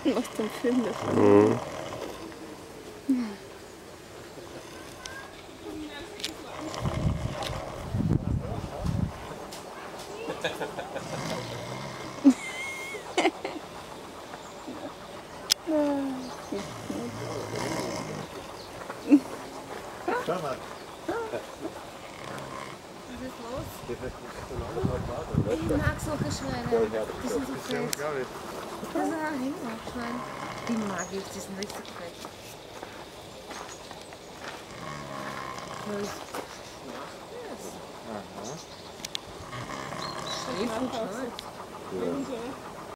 Machst den Film davon. Mhm. Schau mal. Was ist los? Ich Ich mag solche Schweine. Die sind so fett. Das ist ein Hängerschwein. Die mag ich, die sind richtig fett. Was? Aha. Schläft und schnallt. Ja.